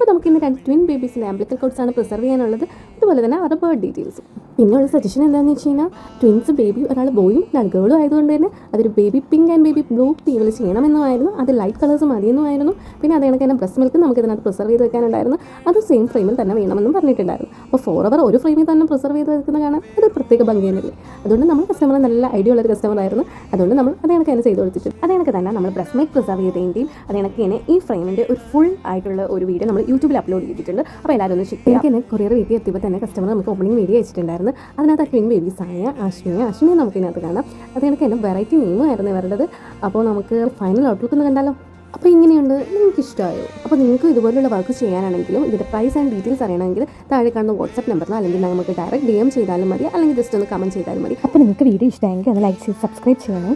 അപ്പോൾ നമുക്ക് ഇന്ന് 2 ട്വിൻ ബേബീസിൻ്റെ ആംബ്ലിക്കൽ കോഡ്സാണ് പ്രിസർവ് ചെയ്യാനുള്ളത്, അതുപോലെ തന്നെ അവരുടെ ബർത്ത് ഡീറ്റെയിൽസും. പിന്നെയുള്ള സജഷൻ എന്താണെന്ന് വെച്ച് കഴിഞ്ഞാൽ ട്വിൻസ് ബേബി ഒരാൾ ബോയും ഒരാൾ ഗേളും ആയതുകൊണ്ട് തന്നെ അതൊരു baby pink and baby blue തീമിൽ ചെയ്യണമെന്നുമായിരുന്നു. അത് ലൈറ്റ് കളേഴ്സ് മതിയെന്നുമായിരുന്നു. പിന്നെ അത് കണക്ക് തന്നെ ബ്രസ്റ്റ് മിൽക്ക് നമുക്ക് ഇതിനകത്ത് പ്രിസർവ് ചെയ്ത് വെക്കാനുണ്ടായിരുന്നു. അത് സെയിം ഫ്രെയിമിൽ തന്നെ വേണമെന്നും പറഞ്ഞിട്ടുണ്ടായിരുന്നു. അപ്പോൾ 4 hour ഒരു ഫ്രെയിമിൽ തന്നെ പ്രിസർവ് ചെയ്ത് വെക്കുന്ന കാണാൻ അത് പ്രത്യേക ഭംഗിയല്ലേ. അതുകൊണ്ട് നമ്മൾ കസ്റ്റമർ നല്ല ഐഡിയ ഉള്ളൊരു കസ്റ്റമർ ആയിരുന്നു. അതുകൊണ്ട് നമ്മൾ അത് കണക്ക് തന്നെ ചെയ്ത് കൊടുത്തിട്ടുണ്ട്. അത് കണക്ക് തന്നെ നമ്മൾ ബ്രസ്റ്റ് മിൽക്ക് പ്രിസർവ് ചെയ്തതിൻ്റെയും അത് കണക്ക് തന്നെ ഈ ഫ്രെയിമിൻ്റെ ഒരു ഫുൾ ആയിട്ടുള്ള ഒരു വീഡിയോ നമ്മൾ യൂട്യൂബിൽ അപ്ലോഡ് ചെയ്തിട്ടുണ്ട്. അപ്പോൾ എല്ലാവരും ഒന്ന് ചെക്ക് ചെയ്യുക. എനിക്ക് കൊറിയർ വീട്ടിൽ എത്തിയപ്പോൾ തന്നെ കസ്റ്റമർ നമുക്ക് ഓപ്പണിംഗ് വീഡിയോ അയച്ചിട്ടുണ്ടായിരുന്നു. അതിനകത്ത് ട്വിൻ ബേബീസായ അശ്വിനെ നമുക്ക് ഇതിനകത്ത് കാണാം. അത് കണക്ക് തന്നെ വെറൈറ്റി നെയിമും ആയിരുന്നു ഇവരുടേത്. അപ്പോൾ നമുക്ക് ഫൈനൽ ഔട്ട്ലുക്ക് ഒന്ന് കണ്ടാലോ. അപ്പോൾ ഇങ്ങനെയുണ്ട്, നിങ്ങൾക്ക് ഇഷ്ടമായോ? അപ്പോൾ നിങ്ങൾക്ക് ഇതുപോലുള്ള വർക്ക് ചെയ്യാനാണെങ്കിലും ഇതിൻ്റെ പ്രൈസ് ആൻഡ് ഡീറ്റെയിൽസ് അറിയണമെങ്കിൽ താഴെ കാണുന്ന വാട്സ്ആപ്പ് നമ്പറിലോ അല്ലെങ്കിൽ നമുക്ക് ഡയറക്റ്റ് DM ചെയ്താലും മതി, അല്ലെങ്കിൽ ജസ്റ്റ് ഒന്ന് കമൻറ്റ് ചെയ്താലും മതി. അപ്പോൾ നിങ്ങൾക്ക് വീഡിയോ ഇഷ്ടമായെങ്കിൽ അത് ലൈക്ക് ചെയ്ത് സബ്സ്ക്രൈബ് ചെയ്യണം.